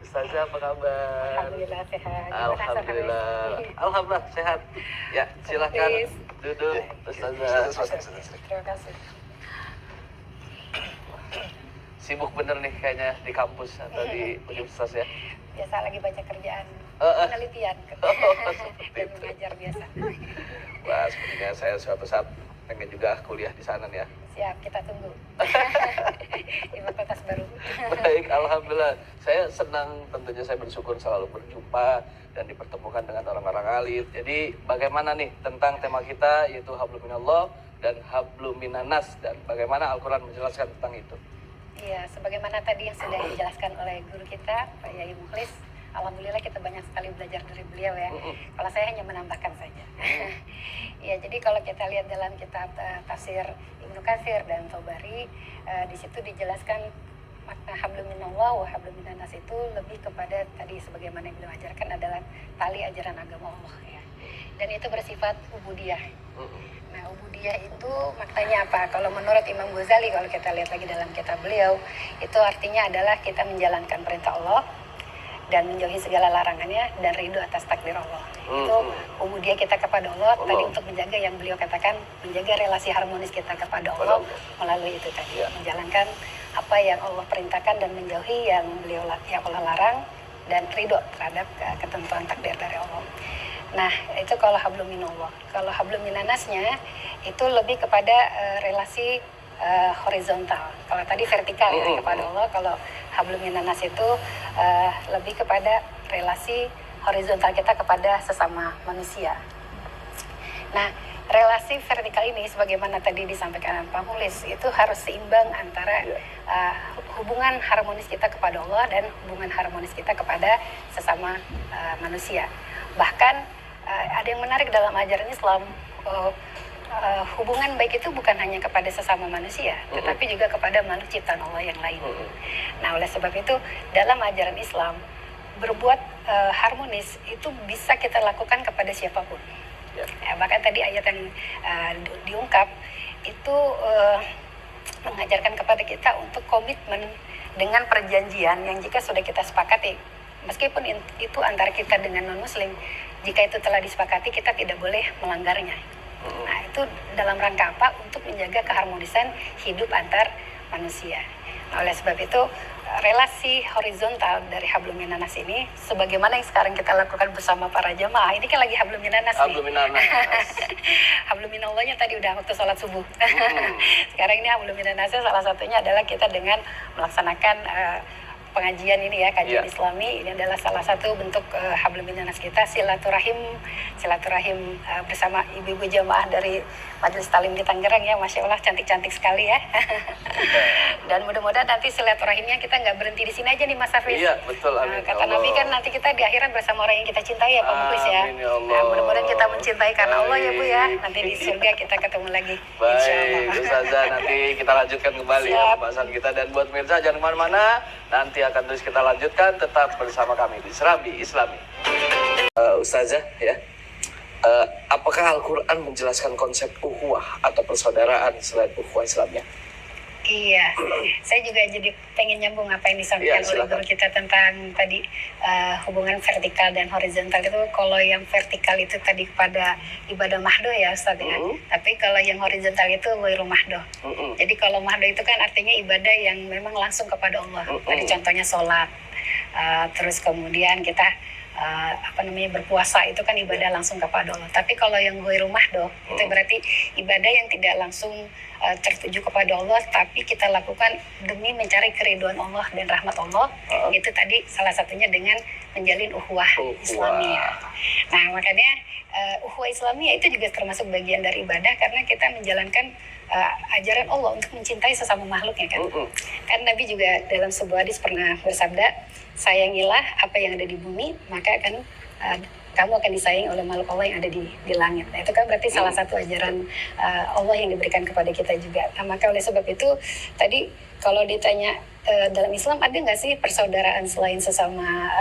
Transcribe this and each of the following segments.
Ustazah apa kabar? Alhamdulillah sehat. Alhamdulillah sehat. Ya, silakan duduk Ustazah. Terima kasih. Sibuk bener nih kayaknya di kampus atau di universitas ya? Biasa lagi baca kerjaan penelitian dan mengajar biasa. Wah, sepertinya saya suatu saat pengen juga kuliah di sana nih ya. Siap, kita tunggu. Di fakultas baru. Baik, alhamdulillah. Saya senang, tentunya saya bersyukur selalu berjumpa dan dipertemukan dengan orang-orang alim. Jadi bagaimana nih tentang tema kita yaitu hablum minallah dan hablum minanas, dan bagaimana Al-Quran menjelaskan tentang itu. Iya, sebagaimana tadi yang sudah dijelaskan oleh guru kita, Pak Yai Mukhlis, alhamdulillah kita banyak sekali belajar dari beliau ya. Kalau saya hanya menambahkan saja. Ya, jadi kalau kita lihat dalam kitab tafsir Ibnu Katsir dan Tobari, di situ dijelaskan makna hablum minallah wa hablum minanas itu lebih kepada tadi sebagaimana yang beliau ajarkan adalah tali ajaran agama Allah ya. Dan itu bersifat ubudiyah. Nah, ubudiyah itu maknanya apa? Kalau menurut Imam Ghazali, kalau kita lihat lagi dalam kitab beliau, itu artinya adalah kita menjalankan perintah Allah dan menjauhi segala larangannya dan ridho atas takdir Allah. Itu ubudiyah kita kepada Allah tadi untuk menjaga yang beliau katakan, menjaga relasi harmonis kita kepada Allah melalui itu tadi, menjalankan apa yang Allah perintahkan dan menjauhi yang Allah larang dan ridho terhadap ketentuan takdir dari Allah. Nah, itu kalau hablum minallah. Kalau hablum minanasnya itu lebih kepada relasi horizontal. Kalau tadi vertikal ya kepada Allah, kalau hablum minanas itu lebih kepada relasi horizontal kita kepada sesama manusia. Nah, relasi vertikal ini sebagaimana tadi disampaikan Pak Mukhlis itu harus seimbang antara hubungan harmonis kita kepada Allah dan hubungan harmonis kita kepada sesama manusia. Bahkan ada yang menarik dalam ajaran Islam, hubungan baik itu bukan hanya kepada sesama manusia, tetapi juga kepada makhluk ciptaan Allah yang lain. Nah, oleh sebab itu dalam ajaran Islam berbuat harmonis itu bisa kita lakukan kepada siapapun. Ya, bahkan tadi ayat yang diungkap itu mengajarkan kepada kita untuk komitmen dengan perjanjian yang jika sudah kita sepakati, meskipun itu antara kita dengan non-muslim, jika itu telah disepakati kita tidak boleh melanggarnya. Nah, itu dalam rangka apa? Untuk menjaga keharmonisan hidup antar manusia. Nah, oleh sebab itu relasi horizontal dari hablum minanas ini sebagaimana yang sekarang kita lakukan bersama para jamaah, ini kan lagi hablum minanas nih. Hablum minanas. Hablum minallahnya tadi udah waktu sholat subuh. Sekarang ini hablum minanasnya salah satunya adalah kita dengan melaksanakan pengajian ini ya, kajian Islami. Ini adalah salah satu bentuk hablum minanas kita, silaturahim bersama ibu-ibu jamaah dari Majelis Talim di Tangerang ya, Masya Allah cantik-cantik sekali ya. Dan mudah-mudahan nanti silaturahimnya kita nggak berhenti di sini aja nih Mas Hafiz. Iya, betul, amin. Kata Nabi kan nanti kita di akhirat bersama orang yang kita cintai ya Pak Mukhlis ya. Nah, mudah-mudahan kita mencintai karena Allah ya Bu ya. Nanti di surga kita ketemu lagi. Baik, Ustazah, nanti kita lanjutkan kembali ya pembahasan kita. Dan buat pemirsa jangan kemana-mana, nanti akan terus kita lanjutkan, tetap bersama kami di Serambi Islami. Ustazah ya, apakah Al-Quran menjelaskan konsep ukhuwah atau persaudaraan selain ukhuwah Islamnya? Iya, saya juga jadi pengen nyambung apa yang disampaikan oleh guru kita tentang tadi hubungan vertikal dan horizontal itu. Kalau yang vertikal itu tadi kepada ibadah mahdoh ya Ustaz ya, tapi kalau yang horizontal itu ghairu mahdoh. Jadi kalau mahdoh itu kan artinya ibadah yang memang langsung kepada Allah. Tadi contohnya sholat, terus kemudian kita berpuasa itu kan ibadah langsung kepada Allah. Tapi kalau yang ghairu mahdoh itu berarti ibadah yang tidak langsung tertuju kepada Allah, tapi kita lakukan demi mencari keriduan Allah dan rahmat Allah. Itu tadi salah satunya dengan menjalin ukhuwah Islamiyah. Nah, makanya ukhuwah Islamiyah itu juga termasuk bagian dari ibadah karena kita menjalankan ajaran Allah untuk mencintai sesama makhluknya kan. Kan Nabi juga dalam sebuah hadis pernah bersabda, sayangilah apa yang ada di bumi, maka akan kamu akan disayangi oleh makhluk Allah yang ada di langit. Nah, itu kan berarti salah satu ajaran Allah yang diberikan kepada kita juga. Nah, maka oleh sebab itu tadi kalau ditanya dalam Islam ada nggak sih persaudaraan selain sesama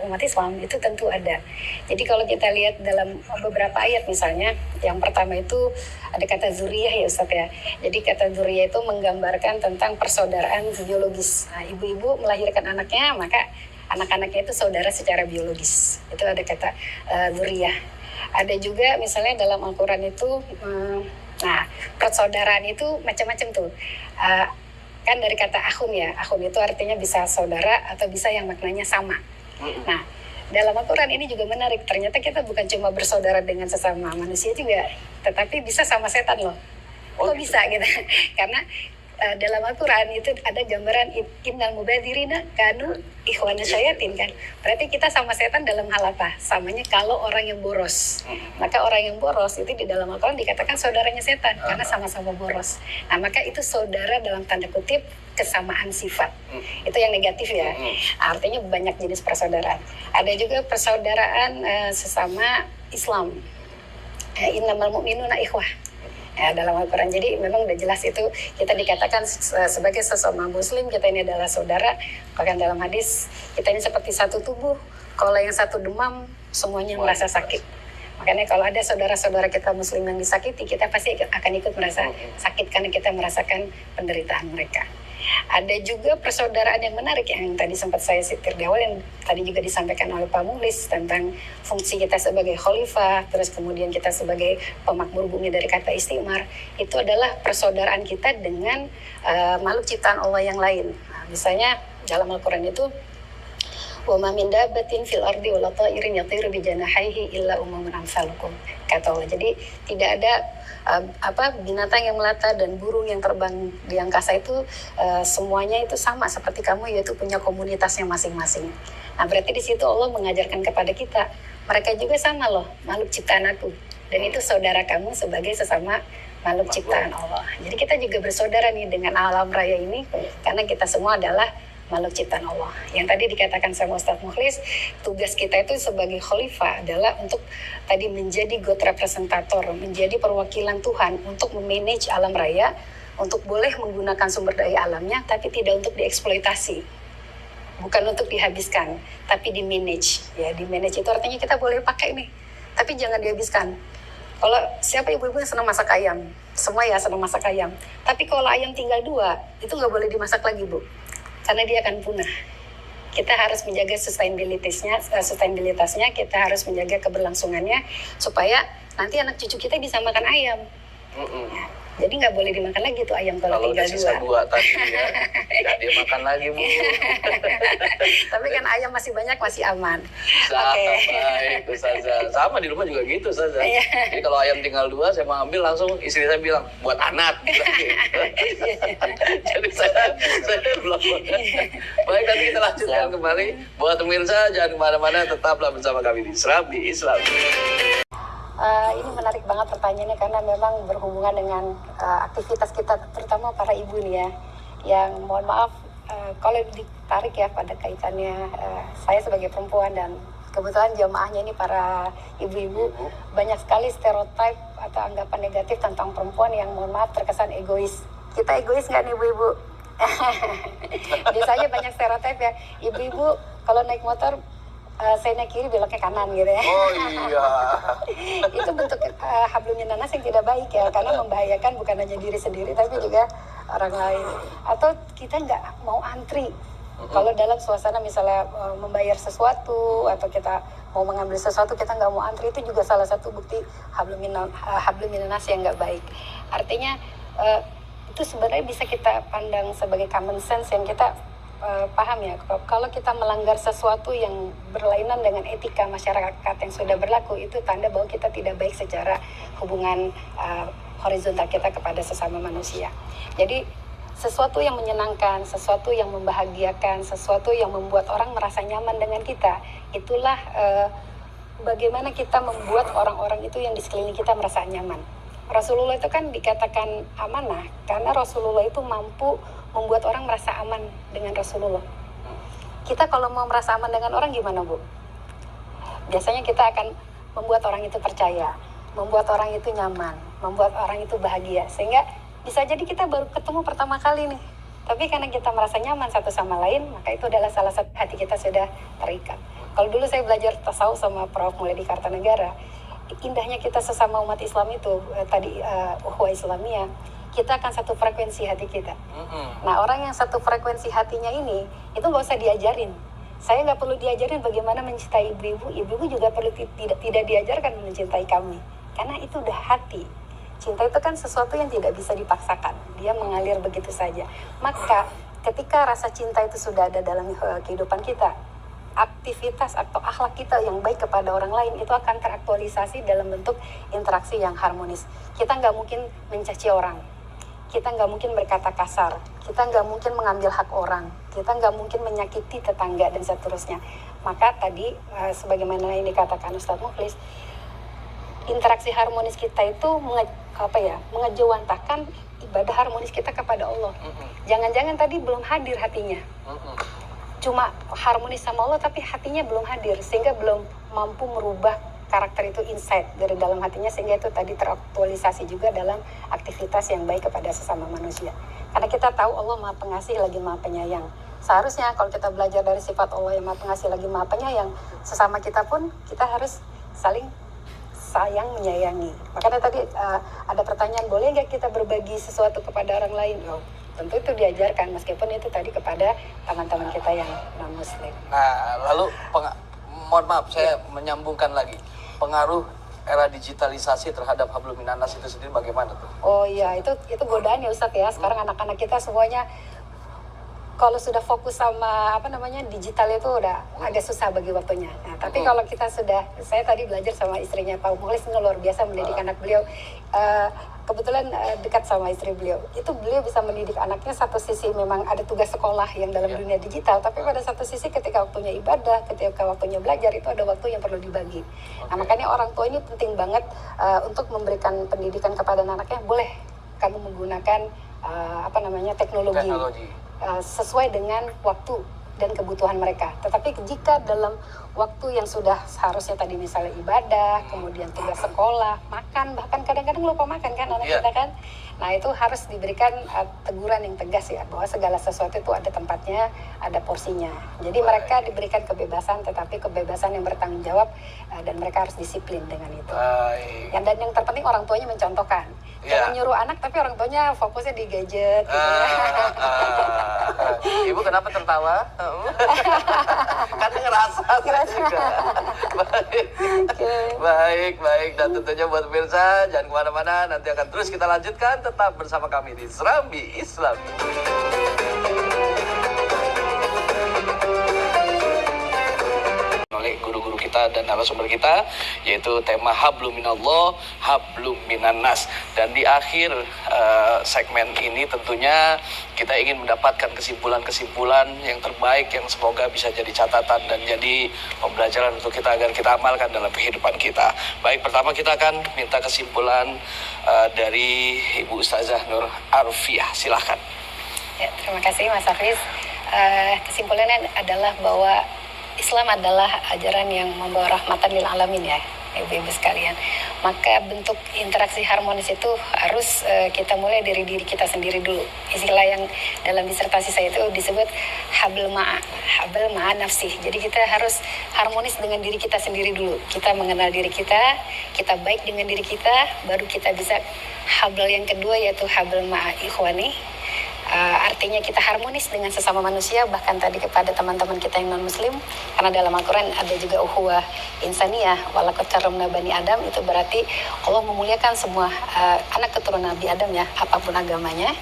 umat Islam? Itu tentu ada. Jadi kalau kita lihat dalam beberapa ayat misalnya, yang pertama itu ada kata zuriyah ya Ustaz ya. Jadi kata zuriyah itu menggambarkan tentang persaudaraan biologis. Nah, ibu-ibu melahirkan anaknya, maka anak-anaknya itu saudara secara biologis. Itu ada kata dzurriyyah. Ada juga misalnya dalam Al-Quran itu, nah persaudaraan itu macam-macam tuh. Kan dari kata akhun ya, akhun itu artinya bisa saudara atau bisa yang maknanya sama. Nah, dalam Al-Quran ini juga menarik. Ternyata kita bukan cuma bersaudara dengan sesama manusia juga, tetapi bisa sama setan loh. Kok bisa gitu? Karena dalam Al-Quran itu ada gambaran innal mubadirina kanu ikhwana syayatin kan. Berarti kita sama setan dalam hal apa? Samanya kalau orang yang boros. Maka orang yang boros itu di dalam Al-Quran dikatakan saudaranya setan karena sama-sama boros. Nah, maka itu saudara dalam tanda kutip kesamaan sifat. Itu yang negatif ya. Artinya banyak jenis persaudaraan. Ada juga persaudaraan sesama Islam. Innamal mu'minuna ikhwah. Ya, dalam Al-Quran. Jadi memang udah jelas itu kita dikatakan sebagai sesama muslim kita ini adalah saudara. Bahkan dalam hadis kita ini seperti satu tubuh. Kalau yang satu demam semuanya merasa sakit. Makanya kalau ada saudara-saudara kita muslim yang disakiti, kita pasti akan ikut merasa sakit karena kita merasakan penderitaan mereka. Ada juga persaudaraan yang menarik yang tadi sempat saya setir di awal, yang tadi juga disampaikan oleh Pak Mukhlis tentang fungsi kita sebagai khalifah, terus kemudian kita sebagai pemakmur bumi dari kata istimar. Itu adalah persaudaraan kita dengan makhluk ciptaan Allah yang lain. Nah, misalnya dalam Al-Quran itu wa ma min dabbatin fil ardi wala ta'irin yatiru bi janahihi illa umamun amsalukum, kata Allah. Jadi tidak ada binatang yang melata dan burung yang terbang di angkasa itu semuanya itu sama seperti kamu, yaitu punya komunitasnya masing-masing. Nah, berarti di situ Allah mengajarkan kepada kita, mereka juga sama loh, makhluk ciptaan aku, dan itu saudara kamu sebagai sesama makhluk ciptaan Allah. Jadi kita juga bersaudara nih dengan alam raya ini karena kita semua adalah makhluk ciptaan Allah. Yang tadi dikatakan sama Ustadz Mukhlis, tugas kita itu sebagai khalifah adalah untuk tadi menjadi God representator, menjadi perwakilan Tuhan untuk memanage alam raya, untuk boleh menggunakan sumber daya alamnya, tapi tidak untuk dieksploitasi. Bukan untuk dihabiskan, tapi di-manage. Ya, di-manage itu artinya kita boleh pakai nih, tapi jangan dihabiskan. Kalau siapa ibu-ibu yang senang masak ayam? Semua ya senang masak ayam. Tapi kalau ayam tinggal 2, itu nggak boleh dimasak lagi, Bu. Karena dia akan punah. Kita harus menjaga sustainabilitasnya, kita harus menjaga keberlangsungannya supaya nanti anak cucu kita bisa makan ayam. Ya, jadi nggak boleh dimakan lagi tuh ayam kalau tinggal 2 tadi ya, nggak dimakan lagi, Bu. Tapi kan ayam masih banyak, masih aman. Baik, Ustazah. Sama di rumah juga gitu, Ustazah. Jadi kalau ayam tinggal 2, saya mau ambil langsung istri saya bilang buat anak. Jadi saya belum. Baik, nanti kita lanjutkan kembali. Buat pemirsa jangan kemana-mana, tetaplah bersama kami di Serambi Islam. Ini menarik banget pertanyaannya karena memang berhubungan dengan aktivitas kita, terutama para ibu nih ya, yang mohon maaf kalau ditarik ya pada kaitannya saya sebagai perempuan dan kebetulan jamaahnya ini para ibu-ibu, banyak sekali stereotip atau anggapan negatif tentang perempuan yang mohon maaf terkesan egois. Kita egois nggak nih ibu-ibu? Biasanya banyak stereotip ya, ibu-ibu kalau naik motor saya naik kiri beloknya kanan gitu ya. Oh iya. Itu bentuk hablum minanas yang tidak baik ya, karena membahayakan bukan hanya diri sendiri tapi juga orang lain. Atau kita nggak mau antri. Kalau dalam suasana misalnya membayar sesuatu atau kita mau mengambil sesuatu, kita nggak mau antri, itu juga salah satu bukti hablum minanas yang nggak baik. Artinya itu sebenarnya bisa kita pandang sebagai common sense yang kita paham ya, kalau kita melanggar sesuatu yang berlainan dengan etika masyarakat yang sudah berlaku, itu tanda bahwa kita tidak baik secara hubungan horizontal kita kepada sesama manusia. Jadi sesuatu yang menyenangkan, sesuatu yang membahagiakan, sesuatu yang membuat orang merasa nyaman dengan kita, itulah bagaimana kita membuat orang-orang itu yang di sekeliling kita merasa nyaman. Rasulullah itu kan dikatakan amanah karena Rasulullah itu mampu membuat orang merasa aman dengan Rasulullah. Kita kalau mau merasa aman dengan orang gimana, Bu? Biasanya kita akan membuat orang itu percaya, membuat orang itu nyaman, membuat orang itu bahagia. Sehingga bisa jadi kita baru ketemu pertama kali nih, tapi karena kita merasa nyaman satu sama lain, maka itu adalah salah satu hati kita sudah terikat. Kalau dulu saya belajar tasawuf sama Prof mulai di Kartanegara, indahnya kita sesama umat Islam itu ukhuwah Islamiyah, kita akan satu frekuensi hati kita. Nah, orang yang satu frekuensi hatinya ini itu nggak usah diajarin. Saya nggak perlu diajarin bagaimana mencintai ibu-ibu, ibu-ibu juga perlu tidak diajarkan mencintai kami, karena itu udah hati. Cinta itu kan sesuatu yang tidak bisa dipaksakan, dia mengalir begitu saja. Maka ketika rasa cinta itu sudah ada dalam kehidupan kita, aktivitas atau akhlak kita yang baik kepada orang lain itu akan teraktualisasi dalam bentuk interaksi yang harmonis. Kita nggak mungkin mencaci orang, kita nggak mungkin berkata kasar, kita nggak mungkin mengambil hak orang, kita nggak mungkin menyakiti tetangga dan seterusnya. Maka tadi sebagaimana yang dikatakan Ustadz Mukhlis, interaksi harmonis kita itu mengejawantahkan ibadah harmonis kita kepada Allah. Jangan-jangan tadi belum hadir hatinya, cuma harmonis sama Allah tapi hatinya belum hadir, sehingga belum mampu merubah karakter itu insight dari dalam hatinya, sehingga itu tadi teraktualisasi juga dalam aktivitas yang baik kepada sesama manusia. Karena kita tahu Allah Maha Pengasih lagi Maha Penyayang. Seharusnya kalau kita belajar dari sifat Allah yang Maha Pengasih lagi Maha Penyayang, sesama kita pun kita harus saling sayang menyayangi. Makanya tadi ada pertanyaan, boleh nggak kita berbagi sesuatu kepada orang lain? Oh, tentu itu diajarkan, meskipun itu tadi kepada teman-teman kita yang non muslim. Nah, lalu mohon maaf saya menyambungkan lagi, pengaruh era digitalisasi terhadap hablum minannas itu sendiri bagaimana tuh? Oh iya, itu godaan ya Ustadz ya. Sekarang anak-anak kita semuanya kalau sudah fokus sama digital itu udah agak susah bagi waktunya. Nah, tapi kalau kita saya tadi belajar sama istrinya Pak Mukhlis, luar biasa mendidik anak beliau. Kebetulan dekat sama istri beliau. Itu beliau bisa mendidik anaknya, satu sisi memang ada tugas sekolah yang dalam dunia digital, tapi pada satu sisi ketika waktunya ibadah, ketika waktunya belajar, itu ada waktu yang perlu dibagi. Nah, makanya orang tua ini penting banget untuk memberikan pendidikan kepada anaknya. Boleh kamu menggunakan teknologi. Sesuai dengan waktu dan kebutuhan mereka. Tetapi jika dalam waktu yang sudah seharusnya tadi misalnya ibadah, kemudian tugas sekolah, makan, bahkan kadang-kadang lupa makan kan anak kita kan. Nah, itu harus diberikan teguran yang tegas ya, bahwa segala sesuatu itu ada tempatnya, ada porsinya. Jadi mereka diberikan kebebasan, tetapi kebebasan yang bertanggung jawab, dan mereka harus disiplin dengan itu. Dan yang terpenting orang tuanya mencontohkan. Jangan nyuruh anak tapi orang tuanya fokusnya di gadget gitu ya. Ibu kenapa tertawa? Karena ngerasa juga. Baik. Dan tentunya buat pemirsa, jangan kemana-mana, nanti akan terus kita lanjutkan, tetap bersama kami di Serambi Islami. Oleh guru-guru kita dan narasumber kita, yaitu tema hablum minallah, hablum minannas. Dan di akhir segmen ini tentunya kita ingin mendapatkan kesimpulan-kesimpulan yang terbaik yang semoga bisa jadi catatan dan jadi pembelajaran untuk kita agar kita amalkan dalam kehidupan kita. Baik, pertama kita akan minta kesimpulan dari Ibu Ustazah Nur Arfiah. Silahkan. Ya, terima kasih Mas Hafiz. Kesimpulannya adalah bahwa Islam adalah ajaran yang membawa rahmatan lil alamin ya, ibu-ibu sekalian. Maka bentuk interaksi harmonis itu harus kita mulai dari diri kita sendiri dulu. Istilah yang dalam disertasi saya itu disebut habl ma'a nafsi. Jadi kita harus harmonis dengan diri kita sendiri dulu. Kita mengenal diri kita baik dengan diri kita, baru kita bisa habl yang kedua, yaitu habl ma'a ikhwani. Artinya kita harmonis dengan sesama manusia, bahkan tadi kepada teman-teman kita yang non-muslim, karena dalam Al-Quran ada juga ukhuwah insaniyah, walaqad karramna bani Adam. Itu berarti Allah memuliakan semua anak keturunan Nabi Adam ya, apapun agamanya.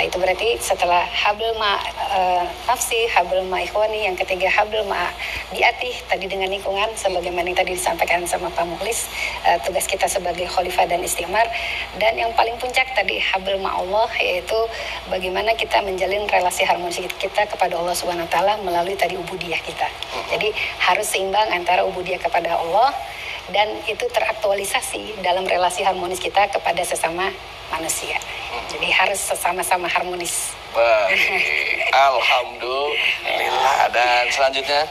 Itu berarti setelah habl ma nafsi, habl ma ikhwani, yang ketiga habl ma biati, tadi dengan lingkungan, sebagaimana yang tadi disampaikan sama Pak Mukhlis, tugas kita sebagai khalifah dan istiqmar. Dan yang paling puncak tadi habl ma Allah, yaitu bagaimana kita menjalin relasi harmonis kita kepada Allah Subhanahu wa taala melalui tadi ubudiyah kita. Jadi harus seimbang antara ubudiyah kepada Allah dan itu teraktualisasi dalam relasi harmonis kita kepada sesama manusia. Jadi harus sama-sama harmonis. Baik. Alhamdulillah. Dan selanjutnya